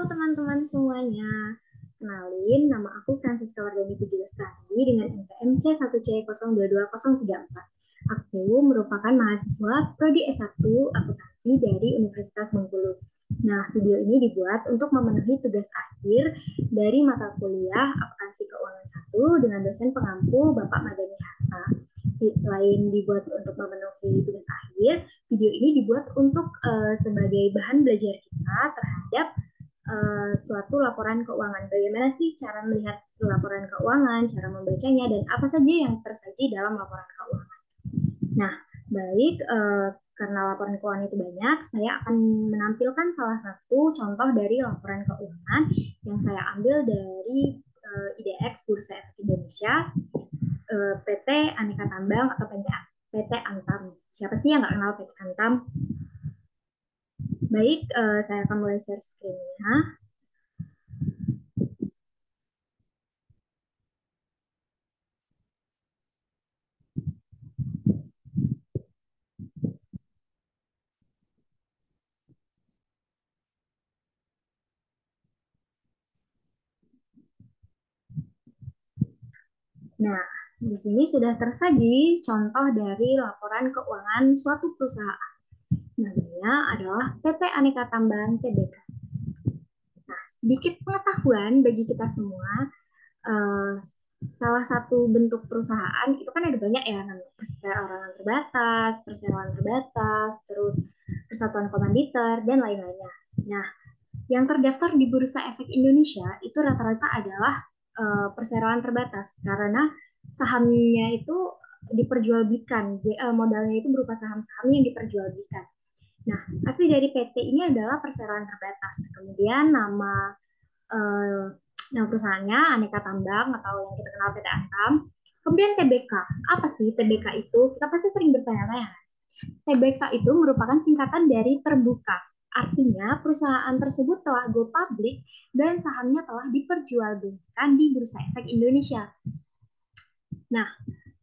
teman-teman semuanya. Kenalin, nama aku Francisca Wardani Pujulestari dengan NPM C1C022034. Aku merupakan mahasiswa Prodi S1 Akuntansi dari Universitas Bengkulu. Nah, video ini dibuat untuk memenuhi tugas akhir dari mata kuliah Akuntansi Keuangan 1 dengan dosen pengampu Bapak Madani Hatta. Selain dibuat untuk memenuhi tugas akhir, video ini dibuat untuk sebagai bahan belajar kita terhadap suatu laporan keuangan. Bagaimana sih cara melihat laporan keuangan, cara membacanya, dan apa saja yang tersaji dalam laporan keuangan. Nah, baik, karena laporan keuangan itu banyak, saya akan menampilkan salah satu contoh dari laporan keuangan yang saya ambil dari IDX Bursa Efek Indonesia, PT Aneka Tambang atau PT Antam. Siapa sih yang nggak kenal PT Antam? Baik, saya akan mulai share screen-nya. Nah, di sini sudah tersaji contoh dari laporan keuangan suatu perusahaan. Namanya adalah PT Aneka Tambang Tbk. Nah, sedikit pengetahuan bagi kita semua, eh, salah satu bentuk perusahaan itu kan ada banyak ya, namanya perseroan terbatas, perseroan terbatas, terus persatuan komanditer, dan lain-lainnya. Nah, yang terdaftar di Bursa Efek Indonesia itu rata-rata adalah perseroan terbatas karena sahamnya itu diperjualbelikan, modalnya itu berupa saham-saham yang diperjualbelikan. Nah, asli dari PT ini adalah perseroan terbatas. Kemudian eh, nama perusahaannya Aneka Tambang atau yang kita kenal PT Antam. Kemudian TBK. Apa sih TBK itu? Kita pasti sering bertanya-tanya. TBK itu merupakan singkatan dari terbuka. Artinya, perusahaan tersebut telah go public dan sahamnya telah diperjualbelikan di Bursa Efek Indonesia. Nah,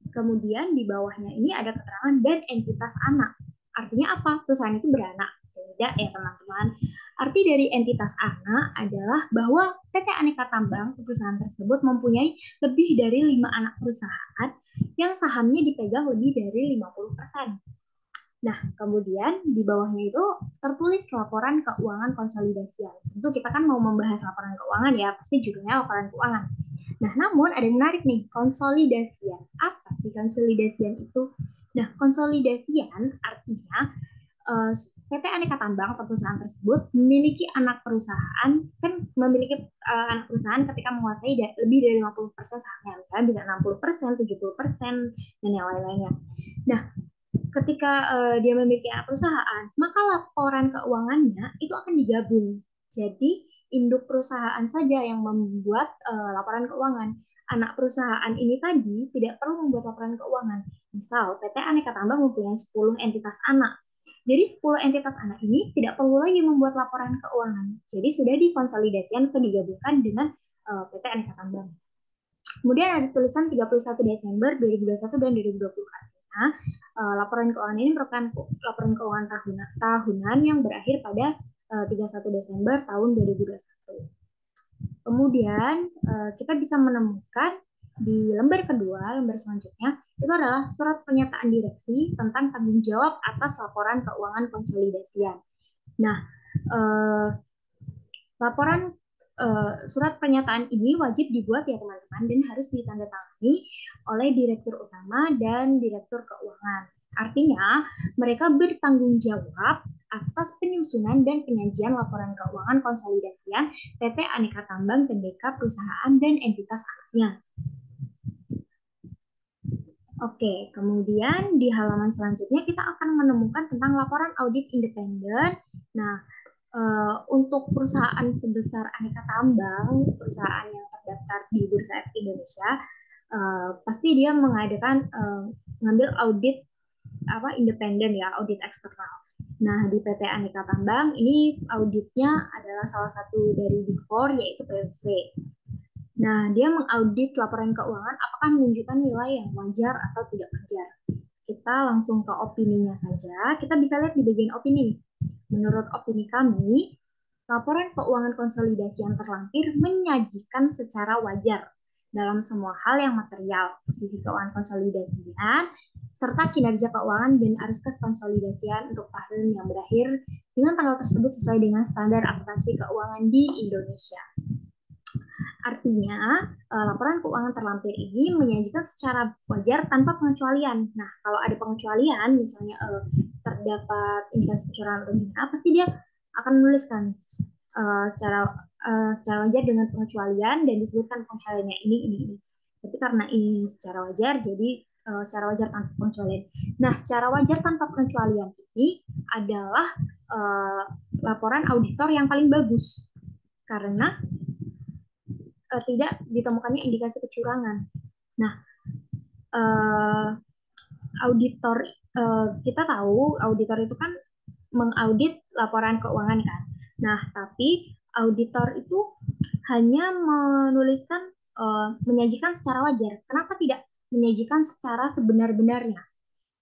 kemudian di bawahnya ini ada keterangan dan entitas anak. Artinya apa? Perusahaan itu beranak. Tidak ya teman-teman. Arti dari entitas anak adalah bahwa PT Aneka Tambang, perusahaan tersebut mempunyai lebih dari 5 anak perusahaan yang sahamnya dipegang lebih dari 50%. Nah, kemudian di bawahnya itu tertulis laporan keuangan konsolidasian. Tentu kita kan mau membahas laporan keuangan ya, pasti judulnya laporan keuangan. Nah, namun ada yang menarik nih, konsolidasian. Apa sih konsolidasian itu? Nah, konsolidasian artinya PT Aneka Tambang atau perusahaan tersebut memiliki anak perusahaan, kan memiliki anak perusahaan ketika menguasai lebih dari 50% sahamnya, misalnya bisa 60%, 70%, dan yang lain-lainnya. Nah, ketika dia memiliki anak perusahaan, maka laporan keuangannya itu akan digabung. Jadi induk perusahaan saja yang membuat laporan keuangan. Anak perusahaan ini tadi tidak perlu membuat laporan keuangan. Misal PT Aneka Tambang mempunyai 10 entitas anak. Jadi 10 entitas anak ini tidak perlu lagi membuat laporan keuangan. Jadi sudah dikonsolidasikan atau digabungkan dengan PT Aneka Tambang. Kemudian ada tulisan 31 Desember 2021 dan 2020. Artinya, laporan keuangan ini merupakan laporan keuangan tahunan yang berakhir pada 31 Desember tahun 2021. Kemudian, kita bisa menemukan di lembar kedua, lembar selanjutnya, itu adalah surat pernyataan direksi tentang tanggung jawab atas laporan keuangan konsolidasian. Nah, laporan surat pernyataan ini wajib dibuat ya teman-teman dan harus ditandatangani oleh direktur utama dan direktur keuangan. Artinya, mereka bertanggung jawab atas penyusunan dan penyajian laporan keuangan konsolidasian PT Aneka Tambang Tbk perusahaan dan entitas anaknya. Oke, kemudian di halaman selanjutnya kita akan menemukan tentang laporan audit independen. Nah, untuk perusahaan sebesar Aneka Tambang, perusahaan yang terdaftar di Bursa Efek Indonesia, pasti dia mengadakan ngambil audit independen ya, audit eksternal. Nah, di PT Aneka Tambang ini auditnya adalah salah satu dari Big Four yaitu PwC. Nah, dia mengaudit laporan keuangan apakah menunjukkan nilai yang wajar atau tidak wajar. Kita langsung ke opininya saja. Kita bisa lihat di bagian opini. Menurut opini kami, Laporan keuangan konsolidasi yang terlampir menyajikan secara wajar dalam semua hal yang material, posisi keuangan konsolidasian, serta kinerja keuangan dan arus kas konsolidasian untuk tahun yang berakhir dengan tanggal tersebut sesuai dengan standar akuntansi keuangan di Indonesia. Artinya, laporan keuangan terlampir ini menyajikan secara wajar tanpa pengecualian. Nah, kalau ada pengecualian, misalnya terdapat indikasi kecurangan atau gimana, pasti dia akan menuliskan secara wajar dengan pengecualian dan disebutkan pengecualiannya ini. Tapi karena ini secara wajar, jadi secara wajar tanpa pengecualian. Nah, secara wajar tanpa pengecualian ini adalah laporan auditor yang paling bagus karena tidak ditemukannya indikasi kecurangan. Nah, auditor kita tahu auditor itu kan mengaudit laporan keuangan kan. Nah, tapi auditor itu hanya menuliskan menyajikan secara wajar. Kenapa tidak menyajikan secara sebenar-benarnya?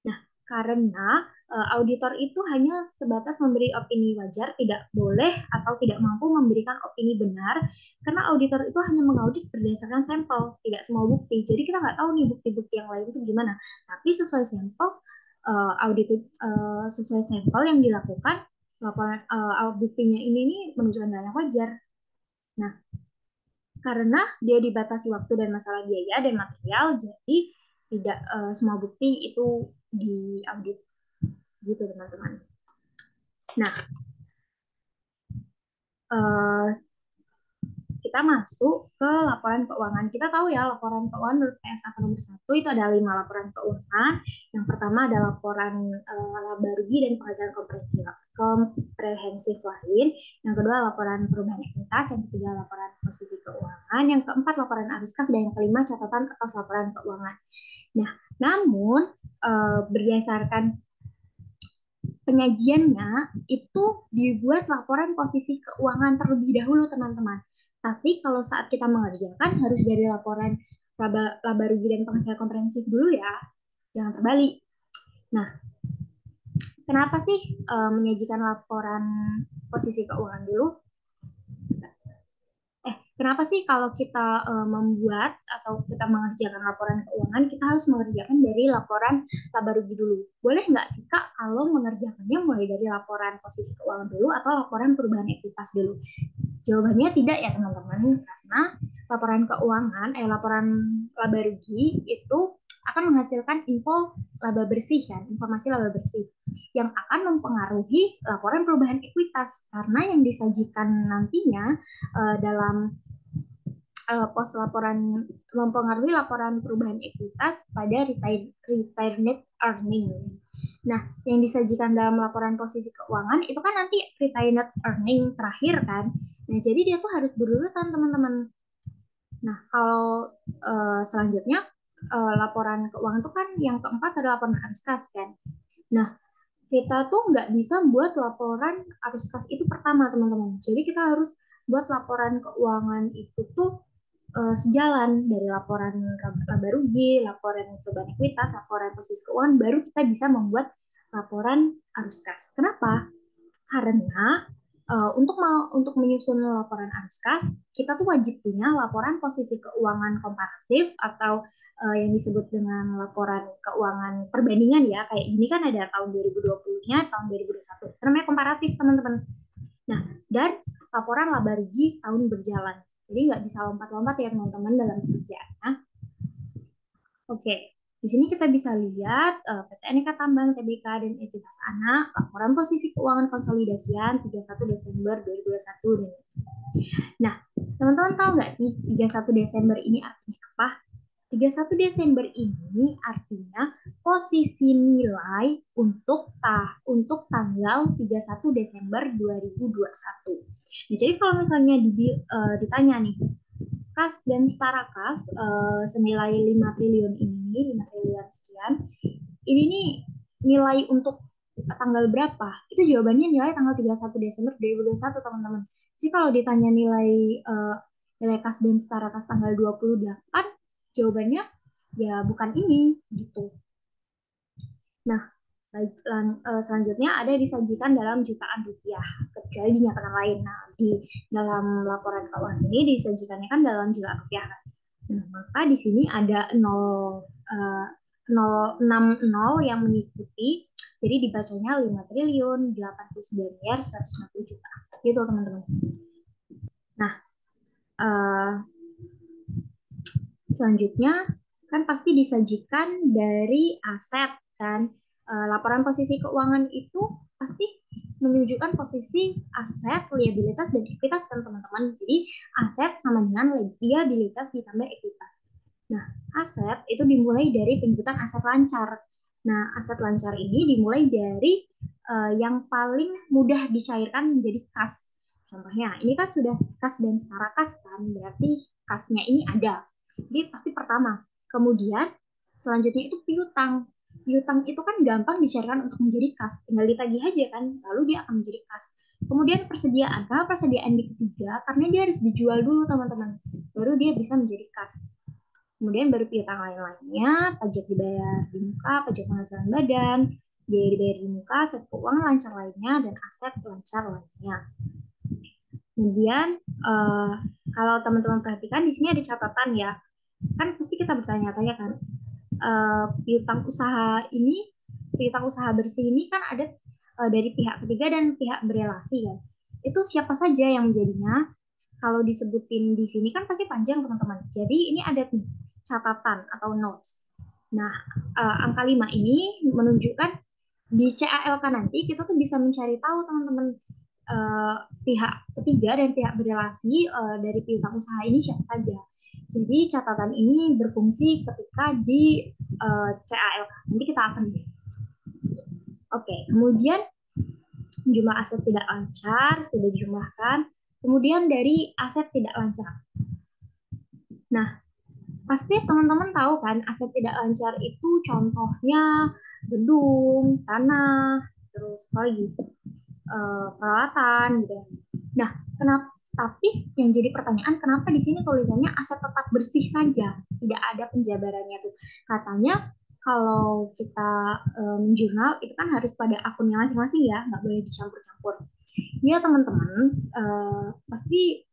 Nah, karena auditor itu hanya sebatas memberi opini wajar, tidak boleh atau tidak mampu memberikan opini benar, karena auditor itu hanya mengaudit berdasarkan sampel, tidak semua bukti. Jadi kita nggak tahu nih bukti-bukti yang lain itu gimana. Tapi sesuai sampel, sesuai sampel yang dilakukan, laporan buktinya ini nih menunjukkan hal yang wajar. Nah, karena dia dibatasi waktu dan masalah biaya dan material, jadi tidak semua bukti itu diaudit gitu teman-teman. Nah, kita masuk ke laporan keuangan. Kita tahu ya laporan keuangan menurut PSAK nomor 1 itu ada 5 laporan keuangan. Yang pertama ada laporan laba rugi dan penghasilan komprehensif lain. Yang kedua laporan perubahan ekuitas. Yang ketiga laporan posisi keuangan. Yang keempat laporan arus kas dan yang kelima catatan atas laporan keuangan. Nah, namun berdasarkan penyajiannya itu dibuat laporan posisi keuangan terlebih dahulu teman-teman. Tapi kalau saat kita mengerjakan harus dari laporan laba rugi dan penghasilan komprehensif dulu ya, jangan terbalik. Nah, kenapa sih menyajikan laporan posisi keuangan dulu? Kenapa sih kalau kita membuat atau kita mengerjakan laporan keuangan, kita harus mengerjakan dari laporan laba rugi dulu? Boleh nggak sih Kak kalau mengerjakannya mulai dari laporan posisi keuangan dulu atau laporan perubahan ekuitas dulu? Jawabannya tidak ya teman-teman, karena laporan keuangan, laporan laba rugi itu akan menghasilkan info laba bersih kan, informasi laba bersih yang akan mempengaruhi laporan perubahan ekuitas karena yang disajikan nantinya dalam pos laporan mempengaruhi laporan perubahan ekuitas pada retained earning. Nah, yang disajikan dalam laporan posisi keuangan itu kan nanti retained earning terakhir kan. Nah, jadi dia tuh harus berurutan teman-teman. Nah, kalau selanjutnya laporan keuangan itu kan yang keempat adalah laporan arus kas kan. Nah, kita tuh nggak bisa buat laporan arus kas itu pertama teman-teman. Jadi kita harus buat laporan keuangan itu tuh sejalan dari laporan laba rugi, laporan perubahan ekuitas, laporan posisi keuangan, baru kita bisa membuat laporan arus kas. Kenapa? Karena untuk menyusun laporan arus kas, kita tuh wajib punya laporan posisi keuangan komparatif atau yang disebut dengan laporan keuangan perbandingan ya. Kayak ini kan ada tahun 2020-nya, tahun 2021. Namanya komparatif, teman-teman. Nah, dan laporan laba rugi tahun berjalan. Jadi nggak bisa lompat-lompat ya teman-teman dalam pekerjaannya. Oke, di sini kita bisa lihat PT Aneka Tambang, TBK, dan entitas anak, laporan posisi keuangan konsolidasian 31 Desember 2021. Nah, teman-teman tahu nggak sih 31 Desember ini artinya apa? 31 Desember ini artinya posisi nilai untuk tanggal 31 Desember 2021. Nah, jadi kalau misalnya ditanya nih, kas dan setara kas senilai 5 triliun ini, 5 triliun sekian, ini nih nilai untuk tanggal berapa? Itu jawabannya nilai tanggal 31 Desember 2021, teman-teman. Jadi kalau ditanya nilai kas dan setara kas tanggal 28, jawabannya ya bukan ini gitu. Nah, Selanjutnya ada disajikan dalam jutaan rupiah, kecuali dinyatakan lain. Nah, di dalam laporan keuangan ini disajikannya kan dalam jutaan rupiah. Nah, maka di sini ada 060 yang mengikuti, jadi dibacanya 5.891.160 juta. Gitu, teman-teman. Nah, selanjutnya kan pasti disajikan dari aset kan. Laporan posisi keuangan itu pasti menunjukkan posisi aset, liabilitas, dan ekuitas kan teman-teman. Jadi aset sama dengan liabilitas ditambah ekuitas. Nah, aset itu dimulai dari penyebutan aset lancar. Nah, aset lancar ini dimulai dari yang paling mudah dicairkan menjadi kas. Contohnya, ini kan sudah kas dan setara kas kan, berarti kasnya ini ada. Jadi pasti pertama. Kemudian selanjutnya itu piutang. Piutang itu kan gampang dicairkan untuk menjadi kas, tinggal ditagih aja kan, lalu dia akan menjadi kas. Kemudian persediaan, karena persediaan di ketiga, karena dia harus dijual dulu teman-teman, baru dia bisa menjadi kas. Kemudian baru piutang lain-lainnya, pajak dibayar di muka, pajak penghasilan badan, biaya dibayar di muka, aset keuangan lancar lainnya, dan aset lancar lainnya. Kemudian kalau teman-teman perhatikan di sini ada catatan ya, kan pasti kita bertanya-tanya kan, piutang usaha ini, piutang usaha bersih ini kan ada dari pihak ketiga dan pihak berelasi kan. Itu siapa saja yang menjadinya? Kalau disebutin di sini kan pasti panjang teman-teman. Jadi ini ada catatan atau notes. Nah, angka 5 ini menunjukkan di CALK nanti kita tuh bisa mencari tahu teman-teman pihak ketiga dan pihak berelasi dari piutang usaha ini siapa saja. Jadi catatan ini berfungsi ketika di CALK. Nanti kita akan lihat. Oke, kemudian jumlah aset tidak lancar sudah dijumlahkan. Kemudian dari aset tidak lancar. Nah, pasti teman-teman tahu kan aset tidak lancar itu contohnya gedung, tanah, terus apa lagi? Peralatan gitu. Nah, kenapa? Tapi yang jadi pertanyaan kenapa di sini tulisannya aset tetap bersih saja, tidak ada penjabarannya tuh. Katanya kalau kita menjurnal itu kan harus pada akunnya masing-masing ya, nggak boleh dicampur-campur. Ya teman-teman, pasti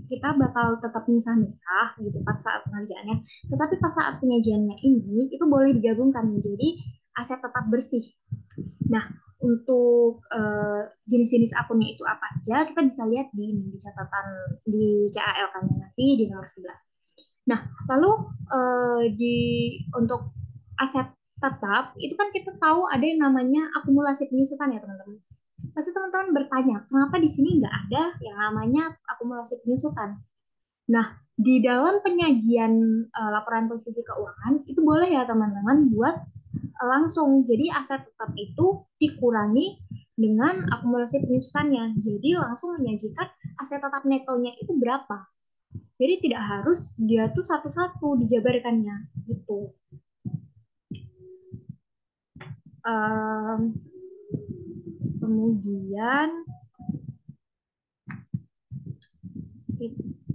kita bakal tetap misah-misah gitu pas saat pengerjaannya. Tetapi pas saat penyajiannya ini itu boleh digabungkan menjadi aset tetap bersih. Nah, untuk jenis-jenis akunnya itu apa aja kita bisa lihat di catatan di CALK-nya nanti di nomor 11. Nah, lalu di untuk aset tetap itu kan kita tahu ada yang namanya akumulasi penyusutan ya teman-teman. Pasti teman-teman bertanya, kenapa di sini nggak ada yang namanya akumulasi penyusutan? Nah, di dalam penyajian laporan posisi keuangan itu boleh ya teman-teman buat langsung. Jadi aset tetap itu dikurangi dengan akumulasi penyusutannya. Jadi langsung menyajikan aset tetap netonya itu berapa. Jadi tidak harus dia tuh satu-satu dijabarkannya gitu.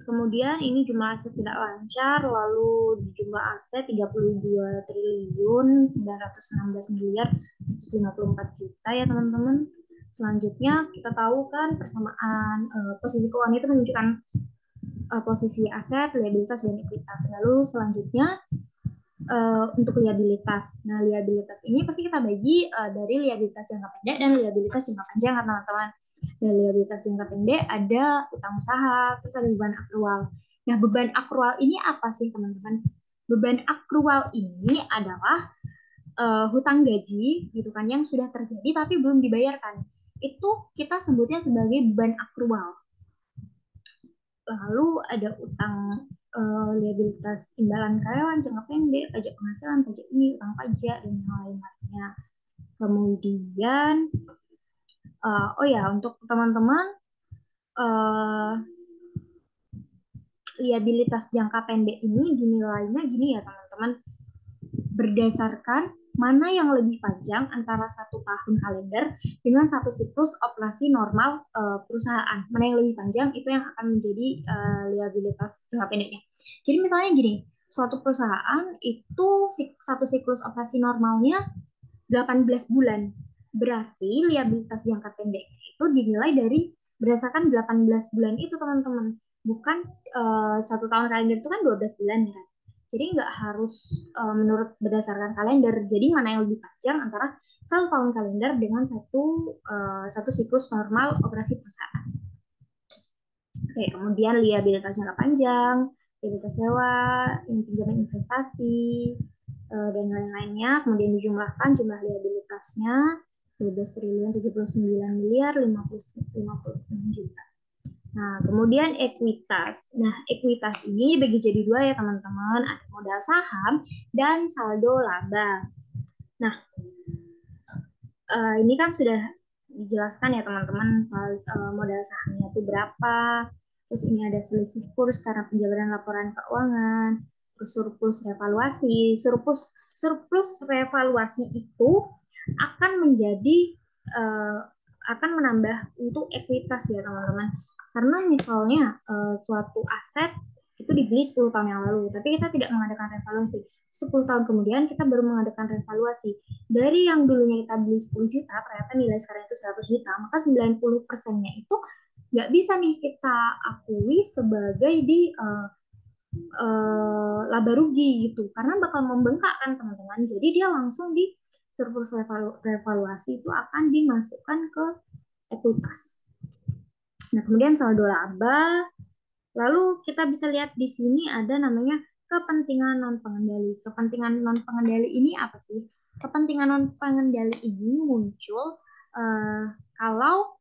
Kemudian ini jumlah aset tidak lancar, lalu jumlah aset 32 triliun 916 miliar 154 juta ya teman-teman. Selanjutnya kita tahu kan persamaan posisi keuangan itu menunjukkan posisi aset, liabilitas, dan ekuitas. Lalu selanjutnya untuk liabilitas. Nah, liabilitas ini pasti kita bagi dari liabilitas jangka pendek dan liabilitas jangka panjang kan teman-teman. Dari liabilitas jangka pendek ada utang usaha, terus ada beban akrual. Nah, beban akrual ini apa sih teman-teman? Beban akrual ini adalah hutang gaji gitu kan yang sudah terjadi tapi belum dibayarkan. Itu kita sebutnya sebagai beban akrual. Lalu ada utang liabilitas imbalan karyawan jangka pendek, pajak penghasilan, pajak ini, utang pajak, dan yang lain-lainnya. Kemudian, oh ya, untuk teman-teman, liabilitas jangka pendek ini dinilainya gini ya teman-teman, berdasarkan mana yang lebih panjang antara 1 tahun kalender dengan 1 siklus operasi normal perusahaan. Mana yang lebih panjang itu yang akan menjadi liabilitas jangka pendeknya. Jadi misalnya gini, suatu perusahaan itu 1 siklus operasi normalnya 18 bulan. Berarti liabilitas jangka pendek itu dinilai dari berdasarkan 18 bulan itu, teman-teman. Bukan 1 tahun kalender itu kan 12 bulan ya. Jadi nggak harus menurut berdasarkan kalender. Jadi mana yang lebih panjang antara 1 tahun kalender dengan satu siklus normal operasi perusahaan. Oke, kemudian liabilitas jangka panjang, liabilitas sewa, pinjaman investasi, dan lain-lainnya. Kemudian dijumlahkan jumlah liabilitasnya 12 triliun 79 miliar 56 juta. Nah, kemudian ekuitas. Nah, ekuitas ini dibagi jadi dua ya teman-teman. Ada modal saham dan saldo laba. Nah, ini kan sudah dijelaskan ya teman-teman soal modal sahamnya itu berapa. Terus ini ada selisih kurs karena penjabaran laporan keuangan. Terus surplus revaluasi. Surplus revaluasi itu akan menjadi uh, akan menambah untuk ekuitas ya teman-teman. Karena misalnya suatu aset itu dibeli 10 tahun yang lalu, tapi kita tidak mengadakan revaluasi. 10 tahun kemudian kita baru mengadakan revaluasi. Dari yang dulunya kita beli 10 juta, ternyata nilai sekarang itu 100 juta, maka 90%-nya itu nggak bisa nih kita akui sebagai di laba rugi gitu. Karena bakal membengkak kan teman-teman. Jadi dia langsung di surplus revaluasi itu akan dimasukkan ke ekuitas. Nah, kemudian saldo laba. Lalu kita bisa lihat di sini ada namanya kepentingan non pengendali. Kepentingan non pengendali ini apa sih? Kepentingan non pengendali ini muncul kalau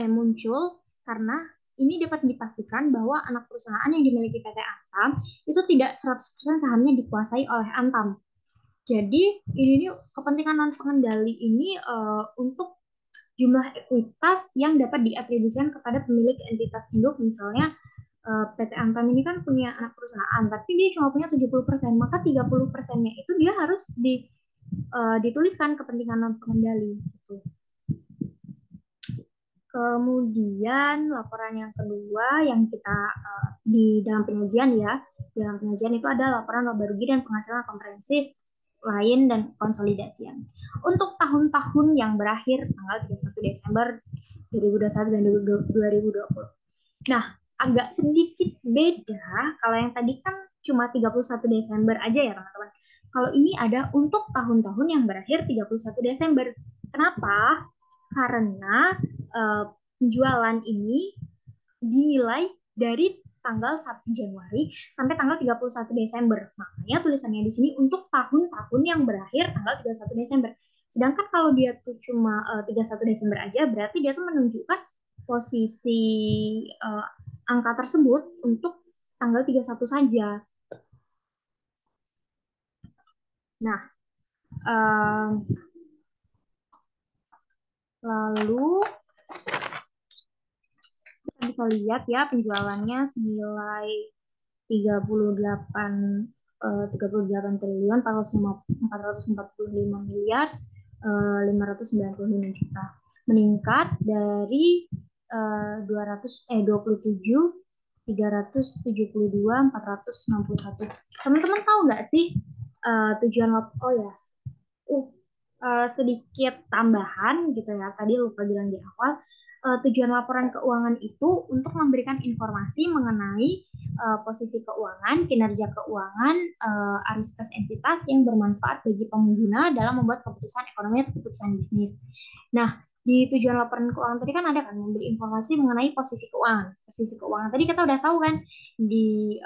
muncul karena ini dapat dipastikan bahwa anak perusahaan yang dimiliki PT Antam itu tidak 100% sahamnya dikuasai oleh Antam. Jadi ini kepentingan non pengendali ini untuk jumlah ekuitas yang dapat diatribusikan kepada pemilik entitas induk, misalnya PT Antam ini kan punya anak perusahaan, tapi dia cuma punya 70%, maka 30%-nya itu dia harus dituliskan kepentingan non pengendali. Gitu. Kemudian laporan yang kedua yang kita di dalam penyajian ya, dalam penyajian itu ada laporan laba rugi dan penghasilan komprehensif lain dan konsolidasian. Untuk tahun-tahun yang berakhir tanggal 31 Desember 2021 dan 2020. Nah, agak sedikit beda kalau yang tadi kan cuma 31 Desember aja ya teman-teman. Kalau ini ada untuk tahun-tahun yang berakhir 31 Desember. Kenapa? Karena penjualan ini dinilai dari tanggal 1 Januari sampai tanggal 31 Desember. Makanya tulisannya di sini untuk tahun-tahun yang berakhir tanggal 31 Desember. Sedangkan kalau dia tuh cuma 31 Desember aja, berarti dia tuh menunjukkan posisi uh, angka tersebut untuk tanggal 31 saja. Nah, um, lalu kita bisa lihat ya penjualannya senilai 38 38 triliun 445 miliar 595 juta, meningkat dari 27 372 461. Teman-teman tahu nggak sih tujuan oh ya sedikit tambahan gitu ya, tadi lupa bilang di awal, tujuan laporan keuangan itu untuk memberikan informasi mengenai posisi keuangan, kinerja keuangan, arus kas entitas yang bermanfaat bagi pengguna dalam membuat keputusan ekonomi atau keputusan bisnis. Nah, di tujuan laporan keuangan tadi kan ada kan memberi informasi mengenai posisi keuangan. Posisi keuangan tadi kita udah tahu kan di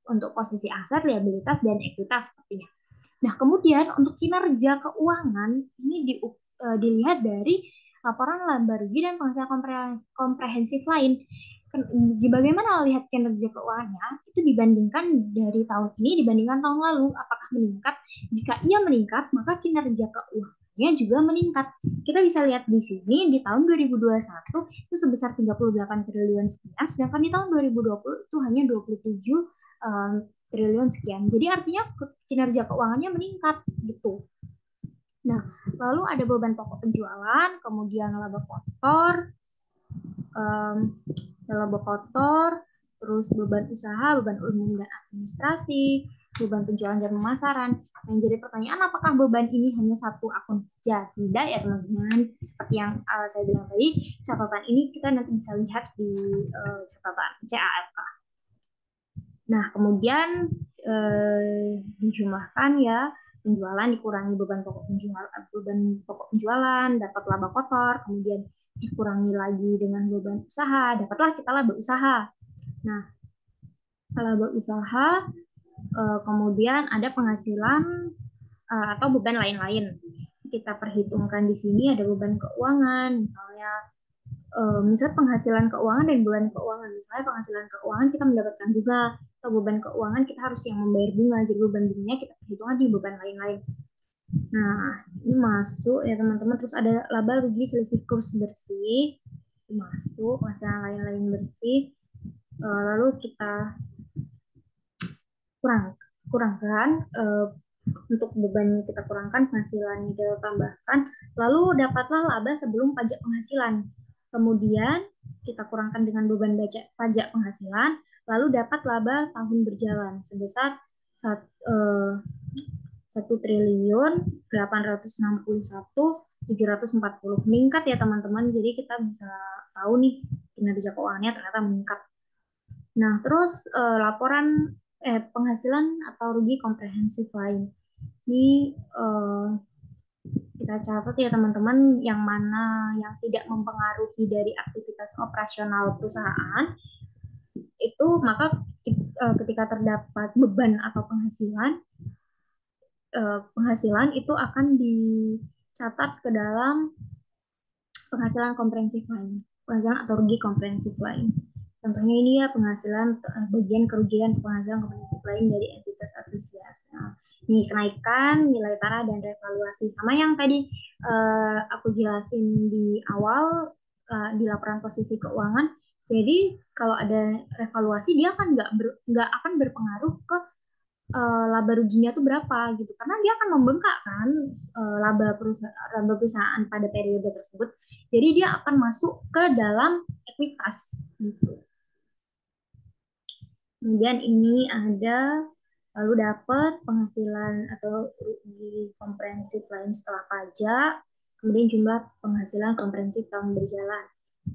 untuk posisi aset, liabilitas, dan ekuitas sepertinya. Nah, kemudian untuk kinerja keuangan ini dilihat dari laporan laba rugi dan penghasilan komprehensif lain. Bagaimana lihat kinerja keuangannya itu dibandingkan dari tahun ini dibandingkan tahun lalu, apakah meningkat? Jika ia meningkat, maka kinerja keuangannya juga meningkat. Kita bisa lihat di sini di tahun 2021 itu sebesar 38 triliun sekian, sedangkan di tahun 2020 itu hanya 27 triliun sekian. Jadi artinya kinerja keuangannya meningkat gitu. Nah, lalu ada beban pokok penjualan, kemudian laba kotor, terus beban usaha, beban umum dan administrasi, beban penjualan dan pemasaran. Yang jadi pertanyaan, apakah beban ini hanya satu akun saja? Tidak ya teman-teman. Seperti yang saya bilang tadi, catatan ini kita nanti bisa lihat di catatan CAFK. Nah, kemudian dijumlahkan ya, penjualan dikurangi beban pokok penjualan, dapat laba kotor, kemudian dikurangi lagi dengan beban usaha, dapatlah kita laba usaha. Nah, laba usaha kemudian ada penghasilan atau beban lain-lain. Kita perhitungkan di sini ada beban keuangan, misalnya penghasilan keuangan dan beban keuangan. Misalnya penghasilan keuangan kita mendapatkan bunga, atau beban keuangan kita harus yang membayar bunga, jadi beban bunganya kita perhitungkan di beban lain-lain. Nah, ini masuk ya teman-teman. Terus ada laba rugi selisih kurs bersih, masuk penghasilan lain-lain bersih. Lalu kita kurangkan untuk beban kita kurangkan, penghasilan kita tambahkan, lalu dapatlah laba sebelum pajak penghasilan. Kemudian kita kurangkan dengan beban pajak penghasilan, lalu dapat laba tahun berjalan sebesar 1.861.740, meningkat ya teman-teman. Jadi kita bisa tahu nih kinerja keuangannya ternyata meningkat. Nah, terus laporan penghasilan atau rugi komprehensif lain. Ini kita catat ya teman-teman, yang mana yang tidak mempengaruhi dari aktivitas operasional perusahaan, itu maka ketika terdapat beban atau penghasilan itu akan dicatat ke dalam penghasilan komprehensif lain, penghasilan atau rugi komprehensif lain. Contohnya ini ya, penghasilan bagian kerugian penghasilan komprehensif lain dari entitas asosiasi. Nah, ini kenaikan nilai tanah dan revaluasi, sama yang tadi aku jelasin di awal di laporan posisi keuangan. Jadi kalau ada revaluasi dia kan nggak akan berpengaruh ke laba ruginya tuh berapa gitu, karena dia akan membengkak kan laba perusahaan pada periode tersebut, jadi dia akan masuk ke dalam ekuitas gitu. Kemudian ini ada lalu dapat penghasilan atau rugi komprehensif lain setelah pajak, kemudian jumlah penghasilan komprehensif tahun berjalan.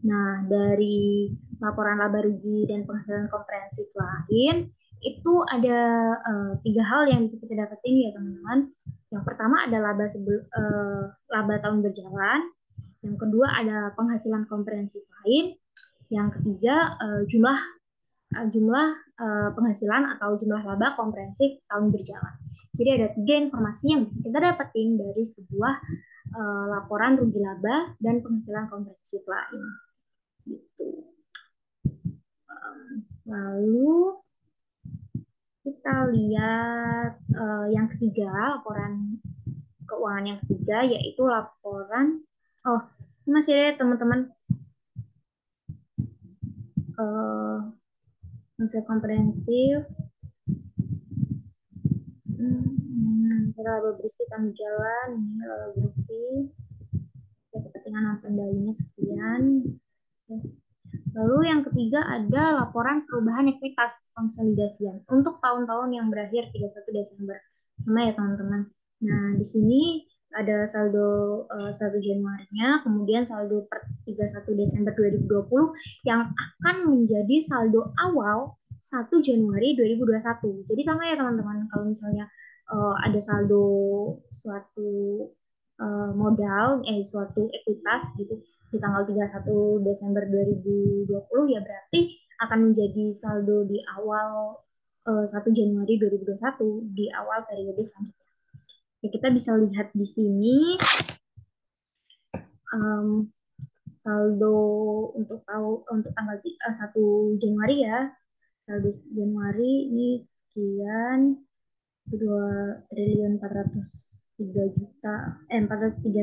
Nah, dari laporan laba rugi dan penghasilan komprehensif lain itu ada 3 hal yang bisa kita dapetin ya teman-teman. Yang pertama ada laba tahun berjalan, yang kedua ada penghasilan komprehensif lain, yang ketiga jumlah penghasilan atau jumlah laba komprehensif tahun berjalan. Jadi ada 3 informasi yang bisa kita dapetin dari sebuah laporan rugi laba dan penghasilan komprehensif lain. Gitu. Lalu kita lihat yang ketiga, laporan keuangan yang ketiga, yaitu laporan, masih ada teman-teman, hasil komprehensif, laba bersih tahun jalan, ini laba bersih, kepentingan pendalinya sekian. Lalu yang ketiga ada laporan perubahan ekuitas konsolidasian untuk tahun-tahun yang berakhir 31 Desember. Sama ya teman-teman. Nah, di sini ada saldo 1 Januarinya, kemudian saldo per 31 Desember 2020 yang akan menjadi saldo awal 1 Januari 2021. Jadi sama ya teman-teman, kalau misalnya ada saldo suatu modal, suatu ekuitas gitu, di tanggal 31 Desember 2020 ya berarti akan menjadi saldo di awal 1 Januari 2021 di awal periode selanjutnya. Ya, kita bisa lihat di sini saldo untuk tanggal 1 Januari ya. Saldo Januari ini sekian 403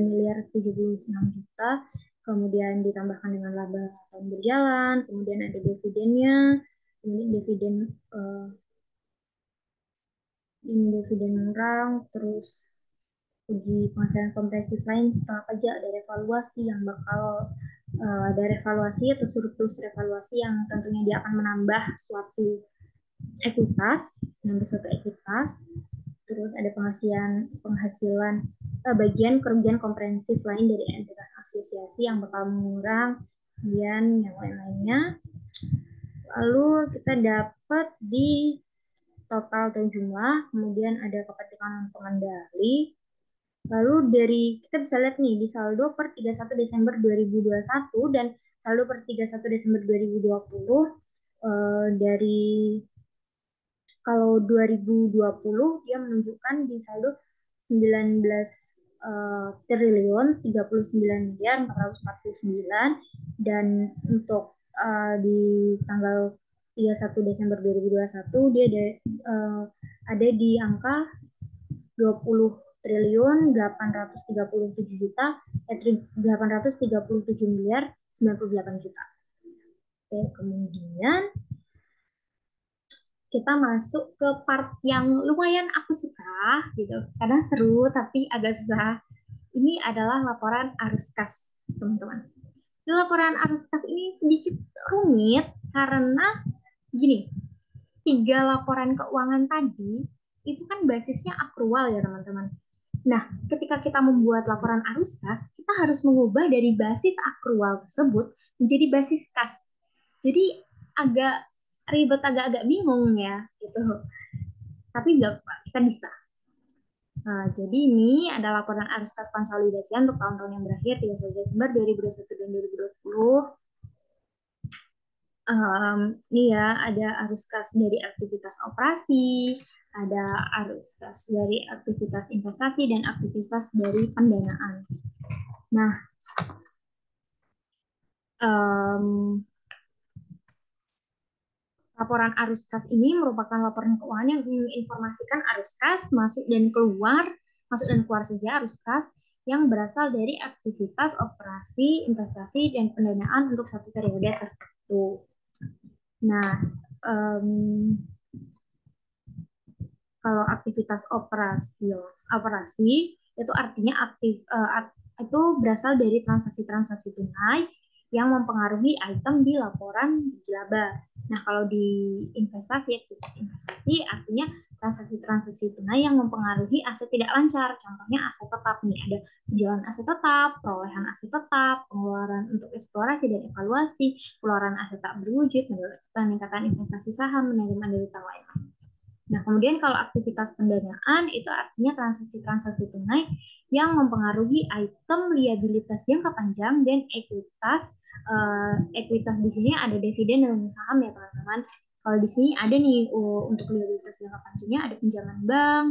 miliar 76 juta, kemudian ditambahkan dengan laba tahun berjalan, kemudian ada dividennya, kemudian dividen orang, terus uji penghasilan komprehensif lain setelah pajak, ada revaluasi yang bakal ada revaluasi atau surplus revaluasi yang tentunya dia akan menambah suatu ekuitas, nomor satu ekuitas, terus ada penghasilan bagian kerugian komprehensif lain dari entitas asosiasi yang bakal mengurang, kemudian yang lain-lainnya. Lalu kita dapat di total atau jumlah, kemudian ada kepentingan pengendali. Lalu dari kita bisa lihat nih di saldo per 31 Desember 2021 dan saldo per 31 Desember 2020 dari kalau 2020 dia menunjukkan di saldo 19 triliun 39 miliar 449 dan untuk di tanggal 31 Desember 2021 dia ada di angka 20 triliun 837 juta 837 miliar 98 juta. Oke, kemudian kita masuk ke part yang lumayan aku suka gitu karena seru tapi agak susah. Ini adalah laporan arus kas, teman-teman. Di laporan arus kas ini sedikit rumit karena gini, 3 laporan keuangan tadi itu kan basisnya akrual ya teman-teman. Nah, ketika kita membuat laporan arus kas, kita harus mengubah dari basis akrual tersebut menjadi basis kas. Jadi agak ribet, agak-agak bingung ya gitu. Tapi nggak apa, kita bisa. Nah, jadi ini ada laporan arus kas konsolidasi untuk tahun-tahun yang berakhir 31 Desember 2021 dan 2020. Ini ya ada arus kas dari aktivitas operasi, ada arus kas dari aktivitas investasi dan aktivitas dari pendanaan. Nah, um, laporan arus kas ini merupakan laporan keuangan yang menginformasikan arus kas masuk dan keluar saja arus kas yang berasal dari aktivitas operasi, investasi, dan pendanaan untuk satu periode tertentu. Nah, kalau aktivitas operasi itu artinya itu berasal dari transaksi-transaksi tunai yang mempengaruhi item di laporan laba. Nah, kalau di aktivitas investasi artinya transaksi-transaksi tunai yang mempengaruhi aset tidak lancar. Contohnya aset tetap nih, ada penjualan aset tetap, perolehan aset tetap, pengeluaran untuk eksplorasi dan evaluasi, pengeluaran aset tak berwujud, peningkatan investasi saham, penerimaan dari tawaran. Nah, kemudian kalau aktivitas pendanaan itu artinya transaksi-transaksi tunai yang mempengaruhi item liabilitas jangka panjang dan ekuitas di sini ada dividen dan saham ya teman-teman. Kalau di sini ada nih untuk liabilitas jangka panjangnya ada pinjaman bank,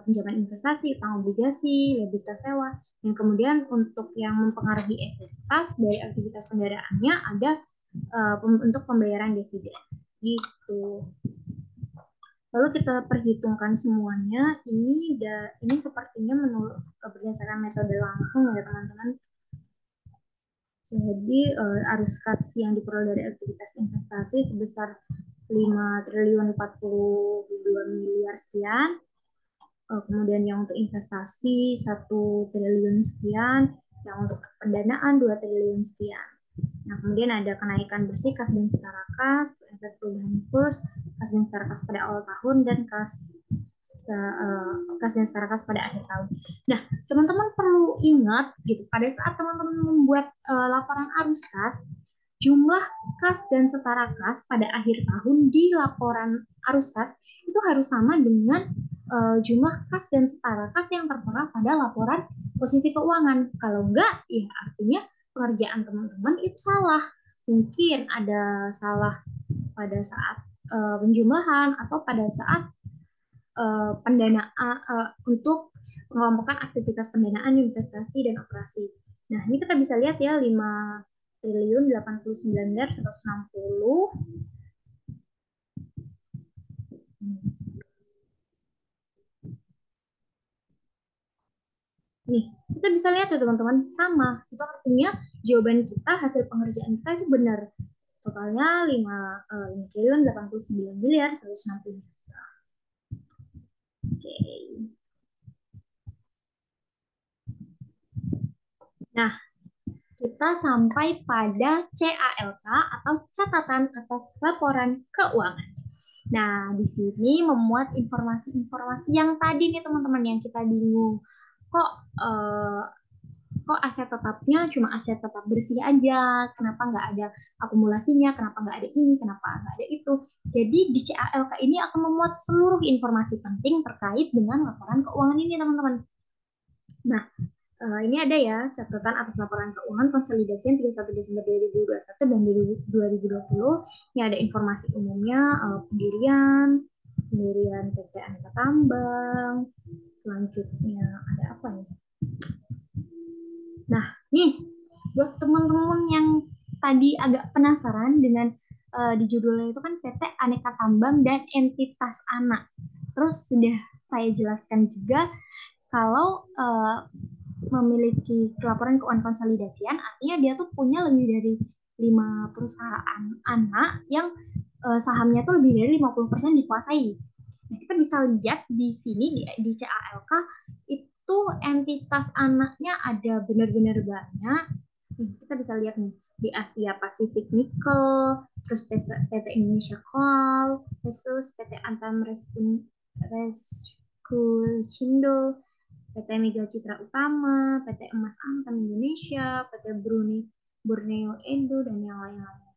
pinjaman investasi, utang obligasi, liabilitas sewa. Dan kemudian untuk yang mempengaruhi ekuitas dari aktivitas pendanaannya ada untuk pembayaran dividen. Gitu. Lalu kita perhitungkan semuanya. Ini sepertinya menurut berdasarkan metode langsung ya teman-teman. Jadi arus kas yang diperoleh dari aktivitas investasi sebesar 5 triliun 42 miliar sekian. Kemudian yang untuk investasi 1 triliun sekian, yang untuk pendanaan 2 triliun sekian. Nah, kemudian ada kenaikan bersih kas dan setara kas, efek perubahan kurs, kas dan setara kas pada awal tahun, dan kas dan setara kas pada akhir tahun. Nah, teman-teman perlu ingat gitu, pada saat teman-teman membuat laporan arus kas, jumlah kas dan setara kas pada akhir tahun di laporan arus kas itu harus sama dengan jumlah kas dan setara kas yang tertera pada laporan posisi keuangan. Kalau enggak, ya artinya pengerjaan teman-teman itu salah. Mungkin ada salah pada saat penjumlahan atau pada saat pendanaan untuk pengelompokan aktivitas pendanaan, investasi, dan operasi. Nah, ini kita bisa lihat ya 5 triliun 89 miliar 160. Nih, kita bisa lihat ya teman-teman, sama. Itu artinya jawaban kita, hasil pengerjaan kita itu benar. Totalnya 5 triliun 89 miliar 160. Oke. Nah, kita sampai pada CALK atau catatan atas laporan keuangan. Nah, di sini memuat informasi-informasi yang tadi nih teman-teman yang kita bingung. Kok eh, kok aset tetapnya cuma aset tetap bersih aja? Kenapa nggak ada akumulasinya? Kenapa nggak ada ini? Kenapa nggak ada itu? Jadi di CALK ini akan memuat seluruh informasi penting terkait dengan laporan keuangan ini, teman-teman. Nah, ini ada ya catatan atas laporan keuangan konsolidasian 31 Desember 2021 dan 2020. Ini ada informasi umumnya, pendirian PT Aneka Tambang. Selanjutnya ada apa nih? Nah, nih buat teman-teman yang tadi agak penasaran dengan di judulnya itu kan PT Aneka Tambang dan entitas anak. Terus sudah saya jelaskan juga kalau memiliki laporan keuangan konsolidasian, artinya dia tuh punya lebih dari 5 perusahaan anak yang sahamnya tuh lebih dari 50% dikuasai. Nah, kita bisa lihat di sini di CALK itu entitas anaknya ada benar-benar banyak. Kita bisa lihat nih di Asia Pacific Nickel, terus PT Indonesia Coal, terus PT Antam Reskucindo, PT Mega Citra Utama, PT Emas Antam Indonesia, PT Borneo Indo, dan yang lain-lain.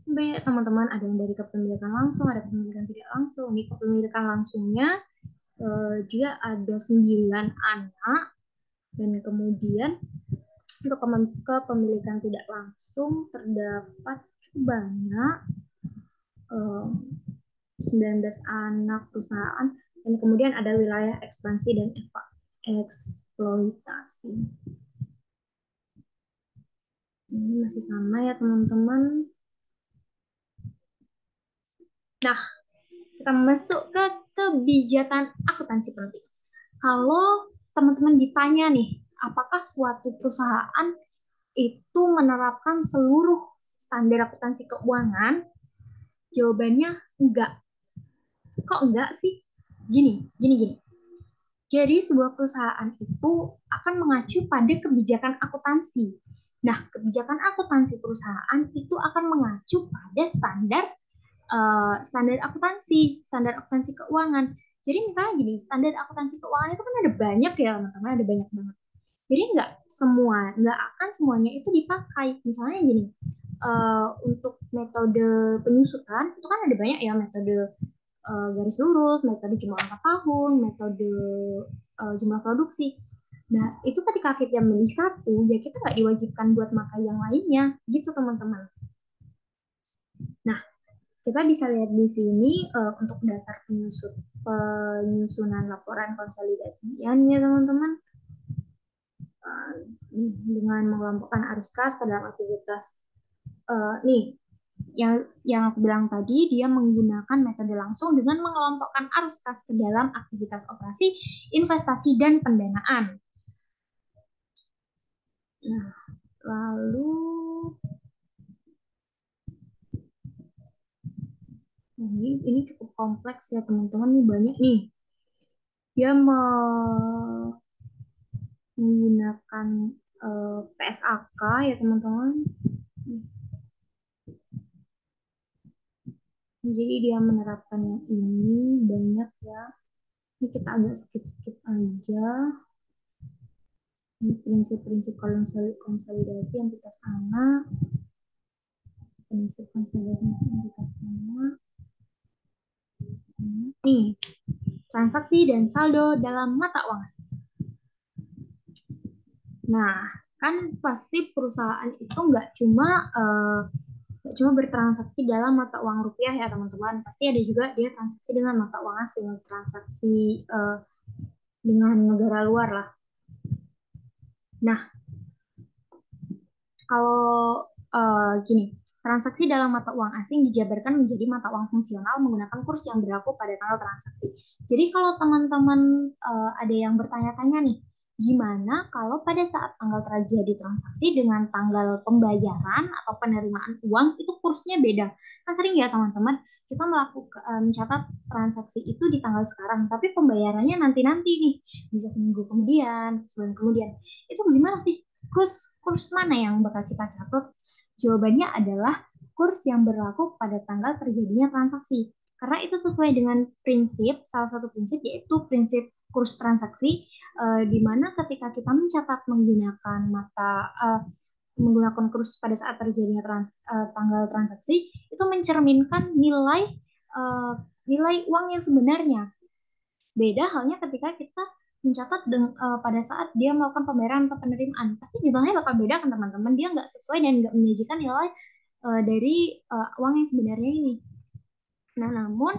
Banyak teman-teman, ada yang dari kepemilikan langsung, ada kepemilikan tidak langsung. Di kepemilikan langsungnya, dia ada 9 anak, dan kemudian untuk kepemilikan tidak langsung terdapat banyak 19 anak perusahaan, dan kemudian ada wilayah ekspansi dan eksploitasi. Ini masih sama ya teman-teman. Nah, kita masuk ke kebijakan akuntansi penting. Kalau teman-teman ditanya nih, apakah suatu perusahaan itu menerapkan seluruh standar akuntansi keuangan? Jawabannya enggak. Kok enggak sih? Gini. Jadi sebuah perusahaan itu akan mengacu pada kebijakan akuntansi. Nah, kebijakan akuntansi perusahaan itu akan mengacu pada standar akuntansi keuangan. Jadi misalnya gini, standar akuntansi keuangan itu kan ada banyak ya teman-teman, ada banyak banget. Jadi nggak akan semuanya itu dipakai. Misalnya gini, untuk metode penyusutan itu kan ada banyak ya metode garis lurus, metode jumlah angka tahun, metode jumlah produksi. Nah, itu ketika kita milih satu, ya kita nggak diwajibkan buat makai yang lainnya, gitu teman-teman. Nah, kita bisa lihat di sini untuk dasar penyusunan laporan konsolidasian ya teman-teman. Dengan mengelompokkan arus kas ke dalam aktivitas nih yang aku bilang tadi, dia menggunakan metode langsung dengan mengelompokkan arus kas ke dalam aktivitas operasi, investasi, dan pendanaan. Nah, lalu ini cukup kompleks ya teman-teman, nih banyak nih. Dia menggunakan PSAK ya teman-teman. Jadi dia menerapkan yang ini banyak ya. Ini kita agak skip-skip aja. Ini prinsip-prinsip konsolidasi entitas anak. Prinsip konsolidasi entitas anak. Nih, transaksi dan saldo dalam mata uang asing. Nah, kan pasti perusahaan itu nggak cuma bertransaksi dalam mata uang rupiah ya teman-teman. Pasti ada juga dia transaksi dengan mata uang asing, transaksi dengan negara luar lah. Nah, kalau gini, transaksi dalam mata uang asing dijabarkan menjadi mata uang fungsional menggunakan kurs yang berlaku pada tanggal transaksi. Jadi kalau teman-teman ada yang bertanya-tanya nih, gimana kalau pada saat tanggal terjadi transaksi dengan tanggal pembayaran atau penerimaan uang itu kursnya beda? Kan sering ya teman-teman, kita mencatat transaksi itu di tanggal sekarang, tapi pembayarannya nanti-nanti nih, bisa seminggu kemudian, sebulan kemudian. Itu gimana sih? Kurs mana yang bakal kita catat? Jawabannya adalah kurs yang berlaku pada tanggal terjadinya transaksi. karena itu sesuai dengan prinsip, salah satu prinsip yaitu prinsip kurs transaksi, di mana ketika kita mencatat menggunakan menggunakan kurs pada saat terjadinya tanggal transaksi itu mencerminkan uh, nilai uang yang sebenarnya. Beda halnya ketika kita mencatat pada saat dia melakukan pembayaran atau penerimaan, pasti jumlahnya bakal beda kan teman-teman. Dia nggak sesuai dan nggak menyajikan nilai dari uang yang sebenarnya ini. Nah, namun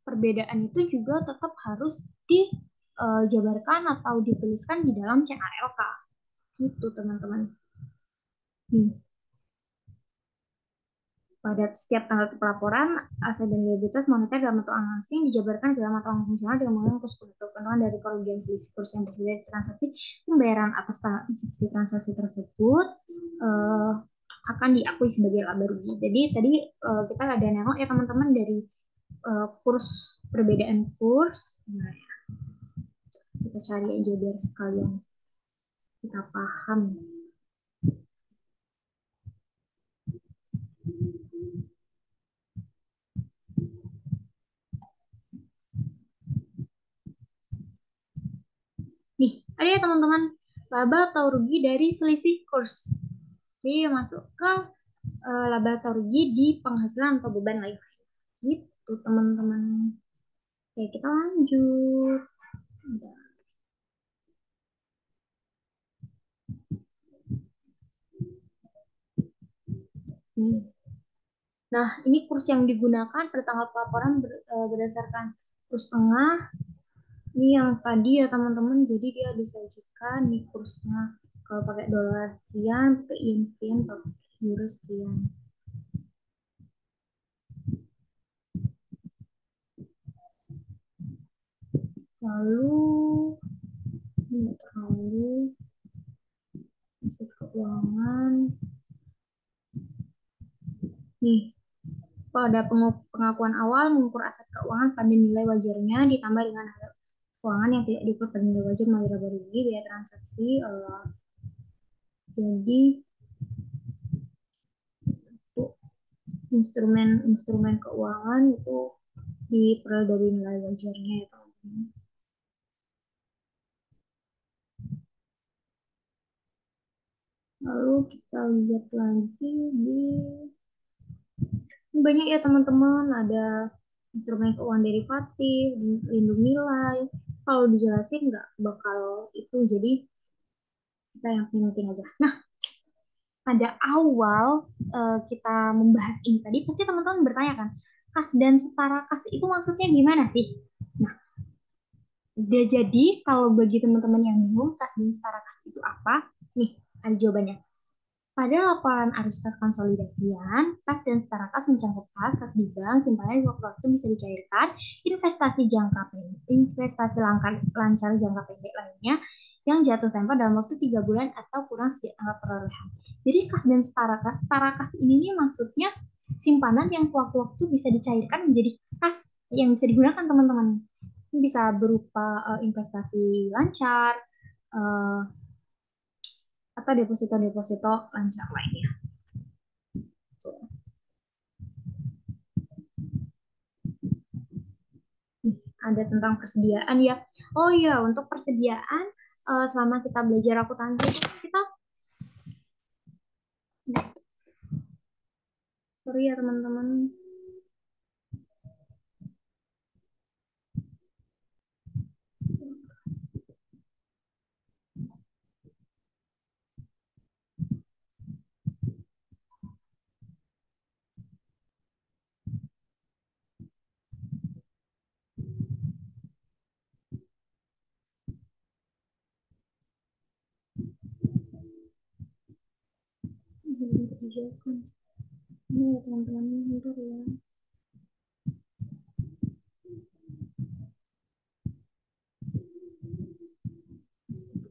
perbedaan itu juga tetap harus dijabarkan atau dituliskan di dalam CALK. Gitu, teman-teman. Pada setiap tanggal pelaporan, aset dan liabilitas moneter dalam bentuk uang asing dijabarkan ke dalam mata uang fungsional dengan menggunakan kurs keuntungan dari kerugian selisih kurs yang tersedia di transaksi pembayaran atas transaksi tersebut uh, akan diakui sebagai laba rugi. Jadi tadi kita ada nengok ya teman-teman dari kurs perbedaan kurs. Nah, kita cari aja biar sekalian kita paham. Nih, ada ya teman-teman, laba atau rugi dari selisih kurs. Jadi masuk ke laba atau rugi di penghasilan atau beban lain. Gitu teman-teman. Oke, kita lanjut. Nah, ini kurs yang digunakan pada tanggal pelaporan berdasarkan kurs tengah. Ini yang tadi ya teman-teman, jadi dia disajikan di kursnya. Kalau pakai dolar sekian, pakai yen sekian, pakai euro sekian. Lalu, lalu aset keuangan. Nih, pada pengakuan awal mengukur aset keuangan pada nilai wajarnya ditambah dengan harga keuangan yang tidak diukur pada nilai wajar melalui laba rugi biaya transaksi. Jadi untuk instrumen keuangan itu diperoleh dari nilai wajarnya ya teman-teman. Lalu kita lihat lagi di banyak ya teman-teman, ada instrumen keuangan derivatif, lindung nilai. Kalau dijelasin nggak bakal itu, jadi kita yang penting aja. Nah, pada awal kita membahas ini tadi, pasti teman-teman bertanya kan, kas dan setara kas itu maksudnya gimana sih? Nah, udah jadi kalau bagi teman-teman yang bingung, kas dan setara kas itu apa? Nih, ada jawabannya. Pada laporan arus kas konsolidasian, kas dan setara kas mencakup kas di bank, simpanan di waktu-waktu bisa dicairkan, investasi lancar jangka pendek lainnya yang jatuh tempo dalam waktu 3 bulan atau kurang sejak tanggal perolehan. Jadi kas dan setara kas ini nih maksudnya simpanan yang sewaktu-waktu bisa dicairkan menjadi kas yang bisa digunakan teman-teman. Ini bisa berupa investasi lancar, uh, atau deposito-deposito lancar lainnya. Ada tentang persediaan ya. Oh iya, untuk persediaan selama kita belajar akuntansi itu kan kita, sorry ya teman-teman, ini ya teman-teman, bentar ya.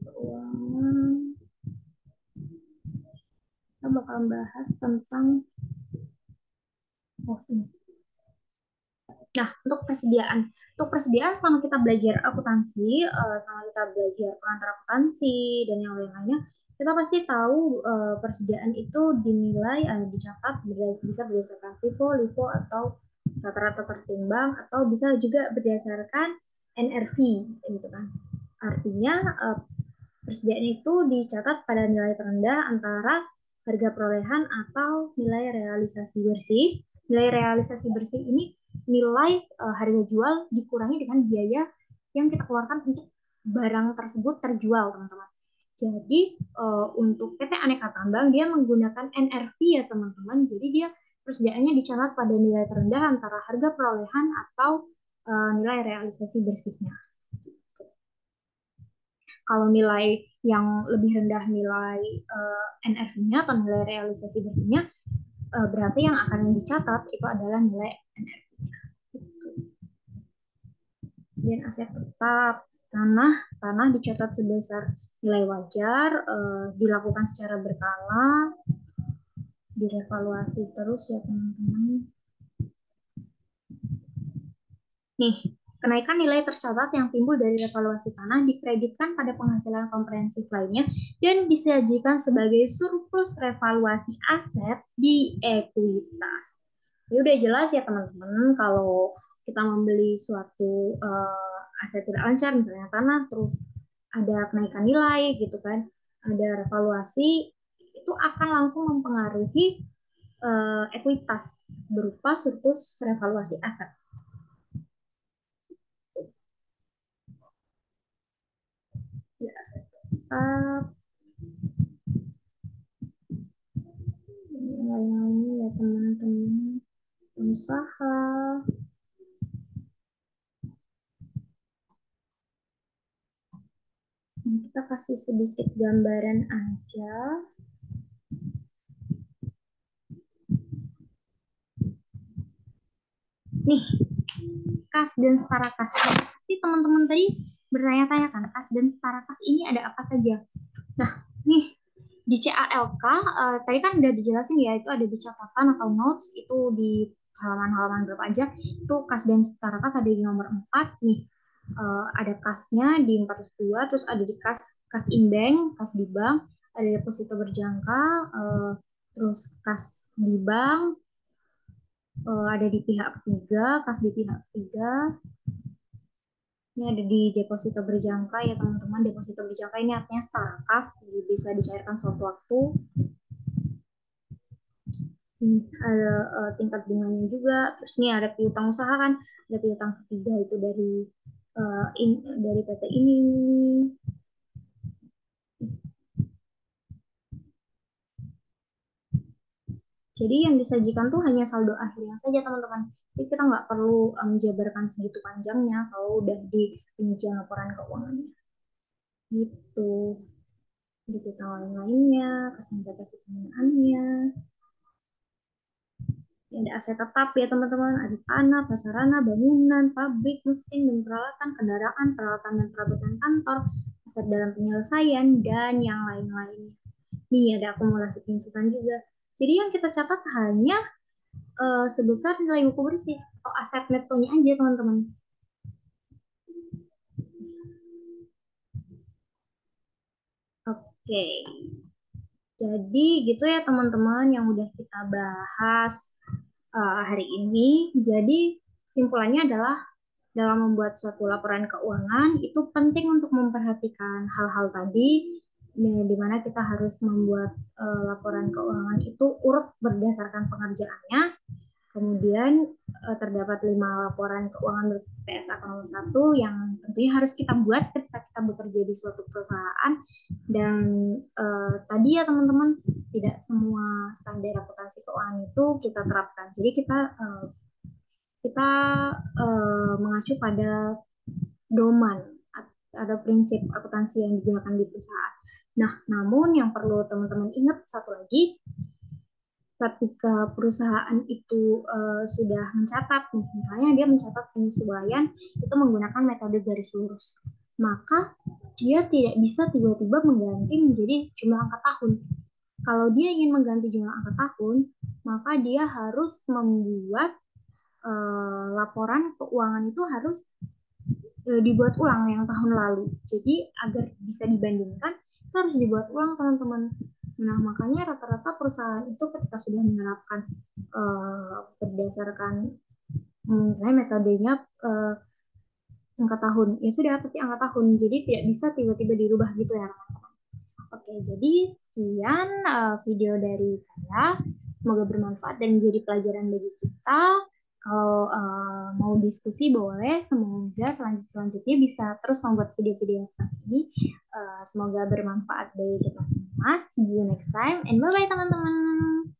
Keuangan, kita bakal bahas tentang oh, ini. Nah, untuk persediaan selama kita belajar akuntansi, selama kita belajar pengantar akuntansi dan yang lain-lainnya, kita pasti tahu persediaan itu dinilai, dicatat bisa berdasarkan FIFO, LIFO atau rata-rata tertimbang, atau bisa juga berdasarkan NRV gitu kan. Artinya persediaan itu dicatat pada nilai terendah antara harga perolehan atau nilai realisasi bersih. Nilai realisasi bersih ini nilai harga jual dikurangi dengan biaya yang kita keluarkan untuk barang tersebut terjual, teman-teman. Jadi untuk PT Aneka Tambang dia menggunakan NRV ya teman-teman. Jadi dia persediaannya dicatat pada nilai terendah antara harga perolehan atau nilai realisasi bersihnya. Kalau nilai yang lebih rendah nilai NRV-nya atau nilai realisasi bersihnya, berarti yang akan dicatat itu adalah nilai NRV-nya. Dan aset tetap tanah dicatat sebesar nilai wajar, dilakukan secara berkala, direvaluasi terus ya teman-teman. Nih, kenaikan nilai tercatat yang timbul dari revaluasi tanah dikreditkan pada penghasilan komprehensif lainnya dan disajikan sebagai surplus revaluasi aset di ekuitas. Ini udah jelas ya teman-teman, kalau kita membeli suatu aset tidak lancar, misalnya tanah, terus ada kenaikan nilai gitu kan, ada revaluasi, itu akan langsung mempengaruhi ekuitas berupa surplus revaluasi aset. Ya, aset tetap lain-lainnya ya teman-teman, usaha. Kita kasih sedikit gambaran aja. Nih, kas dan setara kas. Pasti teman-teman tadi bertanya-tanya kan, kas dan setara kas ini ada apa saja? Nah, nih di CALK tadi kan udah dijelasin ya, itu ada di catatan atau notes itu di halaman-halaman berapa aja. Itu kas dan setara kas ada di nomor 4 nih. Ada kasnya di 402, terus ada di kas in-bank, kas di bank, ada deposito berjangka, terus kas di bank, ada di pihak ketiga, kas di pihak ketiga. Ini ada di deposito berjangka ya teman-teman. Deposito berjangka ini artinya setara kas, jadi bisa dicairkan suatu waktu. Ada tingkat bunganya juga. Terus ini ada piutang usaha kan, ada piutang ketiga itu dari PT ini. Jadi yang disajikan tuh hanya saldo akhirnya saja teman-teman. Jadi kita nggak perlu menjabarkan segitu panjangnya kalau udah di rincian laporan keuangannya. Gitu. Di piutang lain-lainnya, kasih penggunaannya. Ada aset tetap ya teman-teman, ada tanah, prasarana, bangunan, pabrik, mesin, dan peralatan, kendaraan, peralatan dan perabotan kantor, aset dalam penyelesaian, dan yang lain-lainnya. Nih ada akumulasi penyusutan juga. Jadi yang kita catat hanya sebesar nilai buku bersih atau aset netonya aja teman-teman. Oke, jadi gitu ya teman-teman yang udah kita bahas hari ini. Jadi simpulannya adalah dalam membuat suatu laporan keuangan itu penting untuk memperhatikan hal-hal tadi, di mana kita harus membuat laporan keuangan itu urut berdasarkan pengerjaannya. Kemudian terdapat 5 laporan keuangan PSAK nomor 1 yang tentunya harus kita buat ketika kita bekerja di suatu perusahaan. Dan tadi ya teman-teman, tidak semua standar akuntansi keuangan itu kita terapkan. Jadi kita mengacu pada doman ada prinsip akuntansi yang digunakan di perusahaan. Nah, namun yang perlu teman-teman ingat satu lagi, ketika perusahaan itu sudah mencatat, misalnya dia mencatat penyesuaian itu menggunakan metode garis lurus, maka dia tidak bisa tiba-tiba mengganti menjadi jumlah angka tahun. Kalau dia ingin mengganti jumlah angka tahun, maka dia harus membuat laporan keuangan itu harus dibuat ulang yang tahun lalu. Jadi agar bisa dibandingkan, itu harus dibuat ulang teman-teman. Nah, makanya rata-rata perusahaan itu ketika sudah menerapkan berdasarkan Misalnya metodenya angka tahun, ya sudah pasti angka tahun. Jadi tidak bisa tiba-tiba dirubah gitu ya. Oke, jadi sekian video dari saya. Semoga bermanfaat dan menjadi pelajaran bagi kita. Kalau mau diskusi boleh. Semoga selanjutnya bisa terus membuat video-video yang seperti ini. Semoga bermanfaat bagi kita semua. See you next time and bye-bye teman-teman.